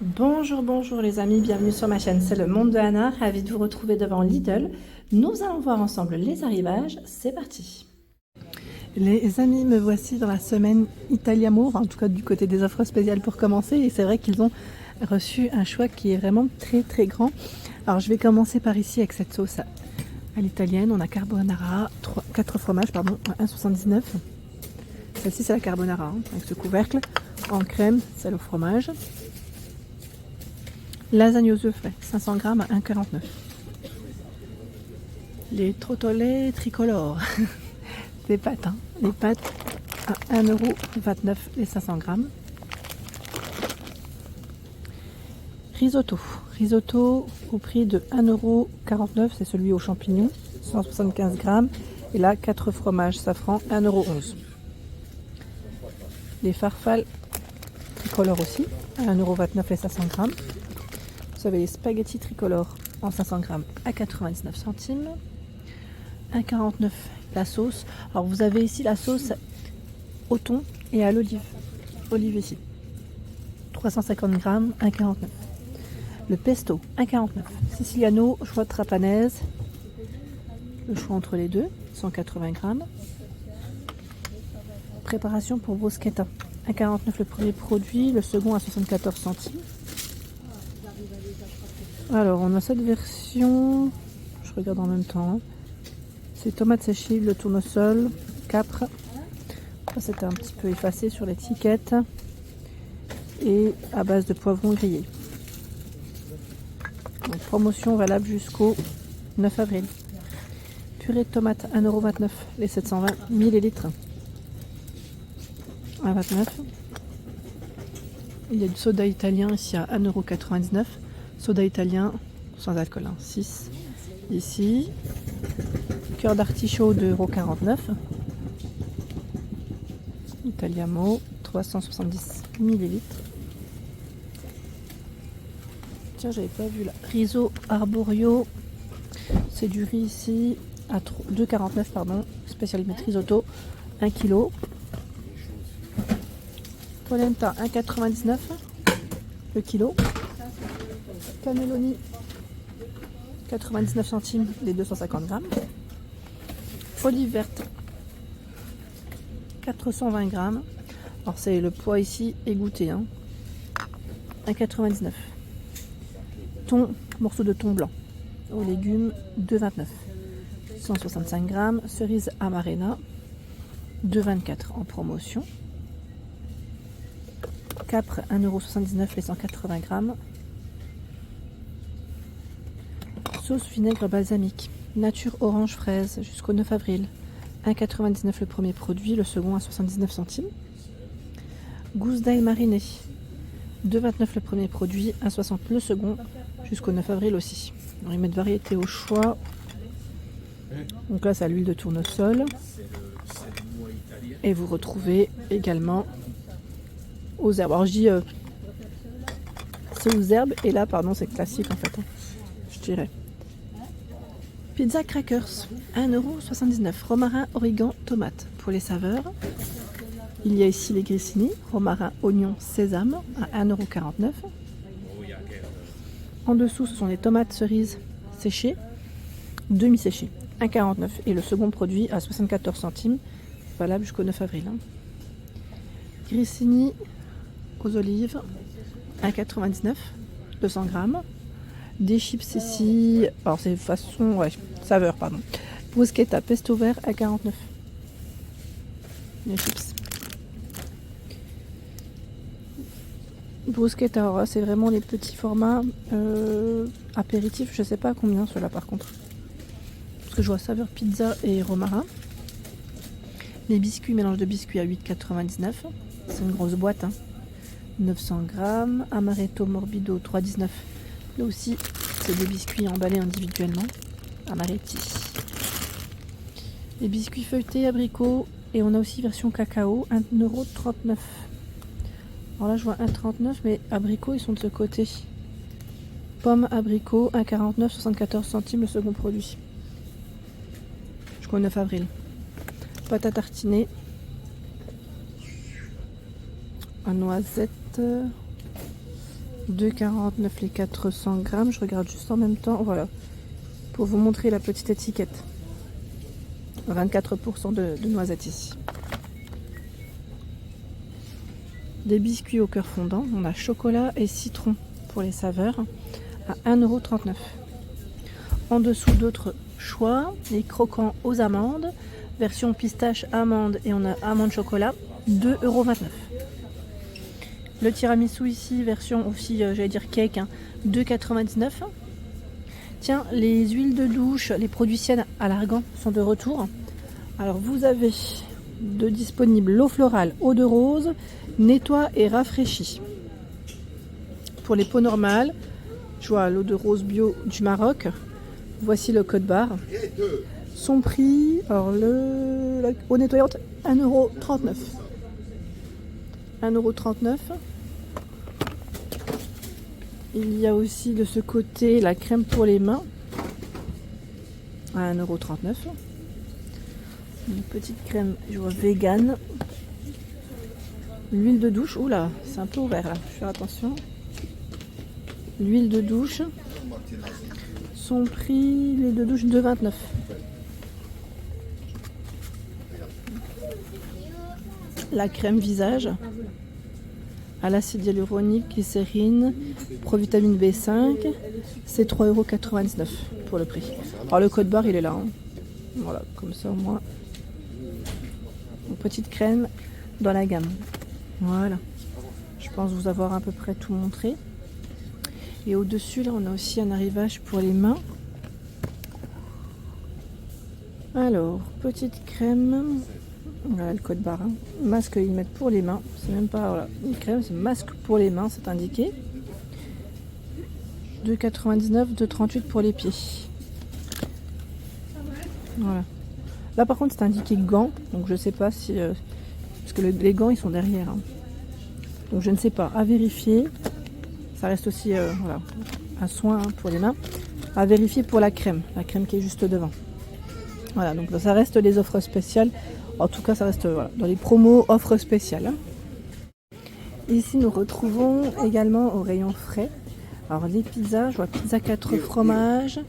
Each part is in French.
Bonjour, bonjour les amis, bienvenue sur ma chaîne, c'est le monde de Anna, ravi de vous retrouver devant Lidl. Nous allons voir ensemble les arrivages, c'est parti. Les amis, me voici dans la semaine Italiamo, en tout cas du côté des offres spéciales pour commencer, et c'est vrai qu'ils ont reçu un choix qui est vraiment très grand. Alors je vais commencer par ici avec cette sauce à l'italienne, on a carbonara, 4 fromages, pardon, à 1,79. Celle-ci c'est la carbonara, avec ce couvercle, en crème, celle au fromage. Lasagne aux œufs frais, 500 grammes à 1,49. Les trottolets tricolores, des pâtes, les pâtes à 1,29€ les 500 grammes. Risotto au prix de 1,49€, c'est celui aux champignons, 175 grammes. Et là, 4 fromages safran, 1,11€. Les farfales tricolores aussi, à 1,29€ les 500 grammes. Vous avez les spaghettis tricolores en 500 grammes à 99 centimes. 1,49€ la sauce. Alors vous avez ici la sauce au thon et à l'olive. Olive ici. 350 grammes, 1,49€. Le pesto, 1,49€. Siciliano, choix de trapanaise. Le choix entre les deux, 180 grammes. Préparation pour bruschetta. 1,49€ le premier produit, le second à 74 centimes. Alors, on a cette version, je regarde en même temps, c'est tomates séchées, le tournesol, capre. Ça, c'était un petit peu effacé sur l'étiquette. Et à base de poivrons grillés. Donc, promotion valable jusqu'au 9 avril. Purée de tomates, 1,29€ les 720 ml. 1,29€. Il y a du soda italien ici à 1,99€. Soda italien sans alcool, 6 ici. Cœur d'artichaut de 2,49€. Italiamo, 370 ml. Tiens, j'avais pas vu là. Riso arborio, c'est du riz ici à 2,49€, pardon. Spécial risotto, 1 kg. Polenta, 1,99€ le kilo. Cannelloni, 99 centimes les 250 grammes. Olive verte, 420 grammes. Alors c'est le poids ici égoutté, 1,99€. Thon, morceau de thon blanc. Aux légumes, 2,29€. 165 grammes. Cerise amarena, 2,24€ en promotion. Capre, 1,79€ les 180 grammes. Sauce vinaigre balsamique, nature orange fraise jusqu'au 9 avril. 1,99€ le premier produit, le second à 79 centimes. Gousse d'ail marinée, 2,29€ le premier produit, 1,60€ le second, jusqu'au 9 avril aussi. Alors, ils mettent variété au choix. Donc là, c'est à l'huile de tournesol. Et vous retrouvez également aux herbes. Alors je dis c'est aux herbes, et là, pardon, c'est classique en fait, je dirais. Pizza crackers, 1,79€. Romarin, origan, tomate pour les saveurs. Il y a ici les grissini, romarin, oignon, sésame à 1,49€. En dessous, ce sont les tomates cerises séchées, demi-séchées, 1,49€. Et le second produit à 74 centimes, valable jusqu'au 9 avril. Grissini aux olives, 1,99€, 200 grammes. Des chips ici, alors c'est façon, saveur, pardon. Bruschetta, pesto vert, 1,49€. Les chips. Bruschetta, c'est vraiment les petits formats apéritifs, je sais pas combien ceux-là par contre. Parce que je vois saveur pizza et romarin. Les biscuits, mélange de biscuits à 8,99€. C'est une grosse boîte, 900 grammes. Amaretto morbido, 3,19€. Là aussi, c'est des biscuits emballés individuellement. Amaretti. Les biscuits feuilletés, abricots. Et on a aussi version cacao, 1,39€. Alors là, je vois 1,39€, mais abricots, ils sont de ce côté. Pommes, abricots, 1,49€, 74 centimes le second produit. Jusqu'au 9 avril. Pâte à tartiner. Un noisette. 2,49 les 400 grammes. Je regarde juste en même temps, voilà, pour vous montrer la petite étiquette. 24% de noisettes ici. Des biscuits au cœur fondant. On a chocolat et citron pour les saveurs à 1,39 €. En dessous, d'autres choix. Les croquants aux amandes. Version pistache amande et on a amande chocolat. 2,29 €. Le tiramisu ici, version aussi, j'allais dire cake, 2,99 €. Tiens, les huiles de douche, les produits Sienne à l'argan sont de retour. Alors vous avez de disponibles l'eau florale, eau de rose, nettoie et rafraîchit. Pour les peaux normales, je vois l'eau de rose bio du Maroc. Voici le code barre. Son prix, alors la eau nettoyante, 1,39 €. 1,39 €. Il y a aussi de ce côté la crème pour les mains à 1,39 €. Une petite crème, je vois vegan. L'huile de douche, oula, c'est un peu ouvert là, je vais faire attention. L'huile de douche, son prix, l'huile de douche 2,29 €. La crème visage à l'acide hyaluronique, glycérine, provitamine B5, c'est 3,99 € pour le prix. Alors le code barre il est là, voilà, comme ça au moins. Une petite crème dans la gamme. Voilà, je pense vous avoir à peu près tout montré. Et au-dessus là on a aussi un arrivage pour les mains. Alors, petite crème. Voilà le code barre. Masque ils mettent pour les mains. C'est même pas voilà, une crème, c'est masque pour les mains, c'est indiqué. 2,99 €, 2,38 € pour les pieds. Voilà. Là par contre c'est indiqué gants, donc je sais pas si parce que les gants ils sont derrière. Donc je ne sais pas, à vérifier. Ça reste aussi voilà, un soin pour les mains. À vérifier pour la crème qui est juste devant. Voilà, donc ça reste les offres spéciales. En tout cas, ça reste voilà, dans les promos offres spéciales. Ici, nous retrouvons également au rayon frais. Alors, les pizzas, je vois pizza 4 fromages.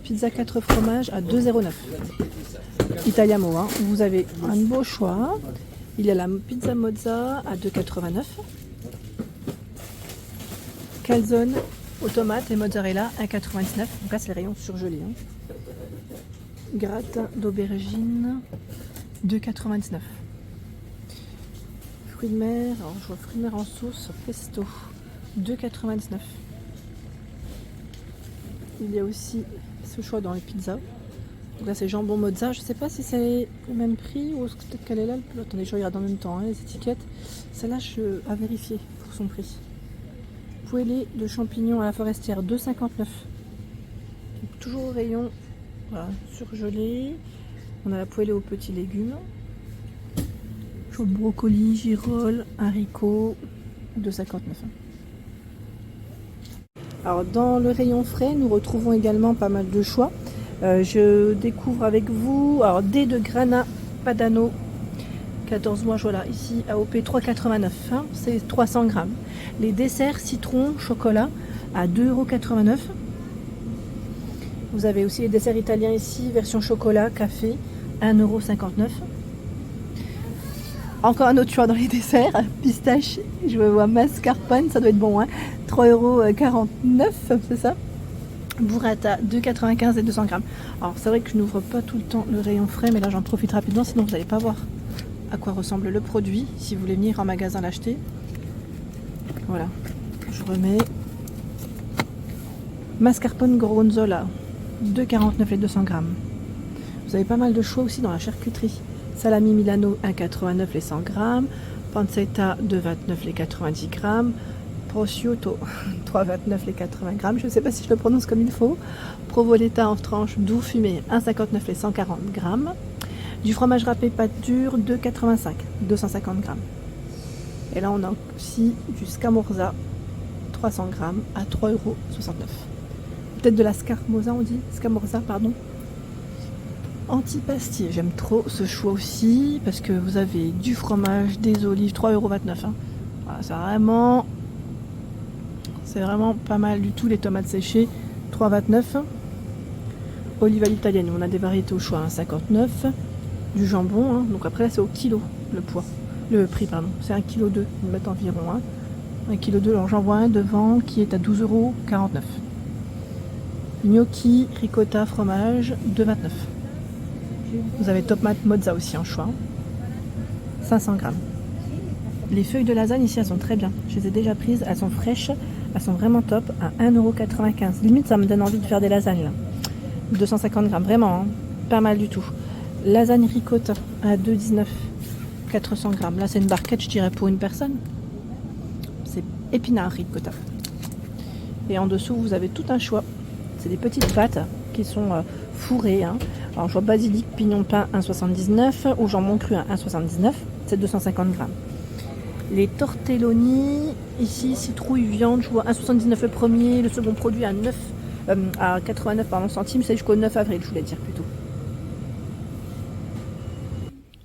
Pizza 4 fromages à 2,09 €. Italiamo, vous avez un beau choix. Il y a la pizza mozza à 2,89 €. Calzone aux tomates et mozzarella 1,99 €. Donc là, c'est le rayon surgelé. Gratin d'aubergine 2,99 €. Fruits de mer, alors je vois fruits de mer en sauce pesto 2,99 €. Il y a aussi ce choix dans les pizzas. Donc là c'est jambon mozza, je sais pas si c'est le même prix ou peut-être qu'elle est là. Attendez, je regarde en même temps les étiquettes. Celle-là à vérifier pour son prix. Poêlée de champignons à la forestière 2,59 €. Toujours au rayon voilà, surgelé. On a la poêlée aux petits légumes. Chaud de brocoli, girolles, haricots, 2,59 €. Alors dans le rayon frais, nous retrouvons également pas mal de choix. Je découvre avec vous, alors dés de grana padano, 14 mois, voilà, ici AOP 3,89 €, c'est 300 grammes. Les desserts citron, chocolat à 2,89 €. Vous avez aussi les desserts italiens ici, version chocolat, café, 1,59 €. Encore un autre choix dans les desserts, pistache, je vois mascarpone, ça doit être bon, 3,49 €, c'est ça. Burrata, 2,95 € et 200 grammes. Alors c'est vrai que je n'ouvre pas tout le temps le rayon frais, mais là j'en profite rapidement, sinon vous n'allez pas voir à quoi ressemble le produit, si vous voulez venir en magasin l'acheter. Voilà, je remets. Mascarpone gorgonzola, 2,49 € et 200 grammes. Vous avez pas mal de choix aussi dans la charcuterie. Salami Milano, 1,89 € les 100 grammes. Pancetta, 2,29 € les 90 grammes. Prosciutto, 3,29 € les 80 grammes. Je ne sais pas si je le prononce comme il faut. Provoletta en tranche doux fumé, 1,59 € les 140 grammes. Du fromage râpé pâte dure, 2,85 €, 250 grammes. Et là, on a aussi du scamorza, 300 grammes à 3,69 €. Peut-être de la scamorza, on dit scamorza, pardon. Antipastier, j'aime trop ce choix aussi parce que vous avez du fromage, des olives, 3,29 €. Voilà, c'est vraiment C'est vraiment pas mal du tout. Les tomates séchées, 3,29. Olive à l'italienne, on a des variétés au choix, 59. Du jambon, hein. Donc après là c'est au kilo le poids. Le prix, pardon. C'est 1,2 kg, ils mettent environ. 1,2 kg, alors j'en vois un devant qui est à 12,49 €. Gnocchi, ricotta, fromage, 2,29 €. Vous avez tomate mozza aussi en choix. 500 g. Les feuilles de lasagne ici elles sont très bien. Je les ai déjà prises, elles sont fraîches, elles sont vraiment top à 1,95 €. Limite ça me donne envie de faire des lasagnes là. 250 g, vraiment, hein. Pas mal du tout. Lasagne ricotta à 2,19 €, 400 g. Là c'est une barquette je dirais pour une personne. C'est épinard ricotta. Et en dessous vous avez tout un choix. C'est des petites pâtes qui sont fourrées, hein. Alors je vois basilic, pignon de pain 1,79 € ou jambon cru à 1,79 €, c'est 250 g. Les tortelloni, ici citrouille, viande, je vois 1,79 € le premier, le second produit à 89 centimes, c'est jusqu'au 9 avril, je voulais dire plutôt.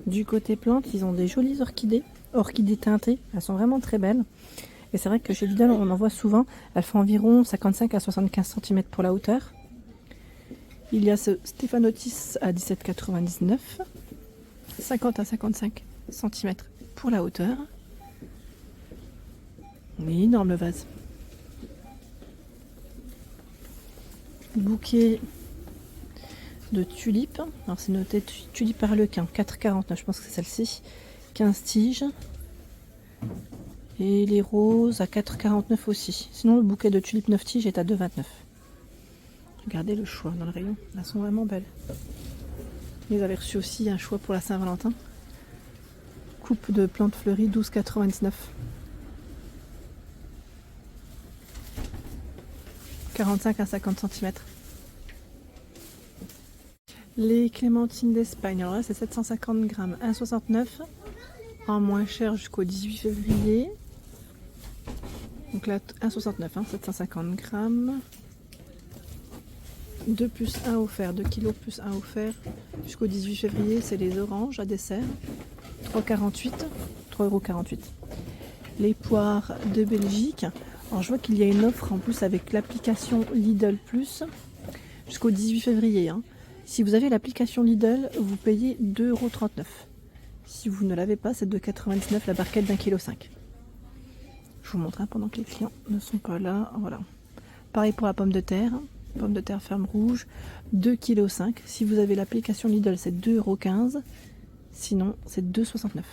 Du côté plantes, ils ont des jolies orchidées teintées, elles sont vraiment très belles. Et c'est vrai que chez Lidl, on en voit souvent, elles font environ 55 à 75 cm pour la hauteur. Il y a ce Stephanotis à 17,99 €, 50 à 55 cm pour la hauteur. Oui, énorme le vase. Bouquet de tulipes. Alors c'est noté tulipe Harlequin, 4,49 €, je pense que c'est celle-ci. 15 tiges. Et les roses à 4,49 € aussi. Sinon le bouquet de tulipes 9 tiges est à 2,29 €. Regardez le choix dans le rayon. Elles sont vraiment belles. Vous avez reçu aussi un choix pour la Saint-Valentin. Coupe de plantes fleuries, 12,99 €. 45 à 50 cm. Les clémentines d'Espagne, alors là c'est 750 g, 1,69 €. En moins cher jusqu'au 18 février. Donc là 1,69 €, 750 g. 2 plus 1 offert, 2 kg plus 1 offert jusqu'au 18 février, c'est les oranges à dessert. 3,48 €. Les poires de Belgique. Alors je vois qu'il y a une offre en plus avec l'application Lidl Plus jusqu'au 18 février. Hein. Si vous avez l'application Lidl, vous payez 2,39 €. Si vous ne l'avez pas, c'est 2,99 € la barquette d'1,5 kg. Je vous montre pendant que les clients ne sont pas là. Voilà. Pareil pour la pomme de terre. Pomme de terre ferme rouge, 2,5 kg. Si vous avez l'application Lidl, c'est 2,15 €. Sinon, c'est 2,69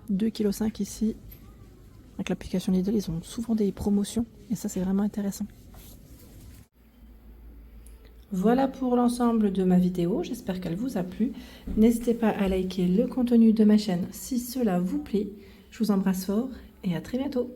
€. 2,5 kg ici. Avec l'application Lidl, ils ont souvent des promotions. Et ça, c'est vraiment intéressant. Voilà pour l'ensemble de ma vidéo. J'espère qu'elle vous a plu. N'hésitez pas à liker le contenu de ma chaîne si cela vous plaît. Je vous embrasse fort et à très bientôt.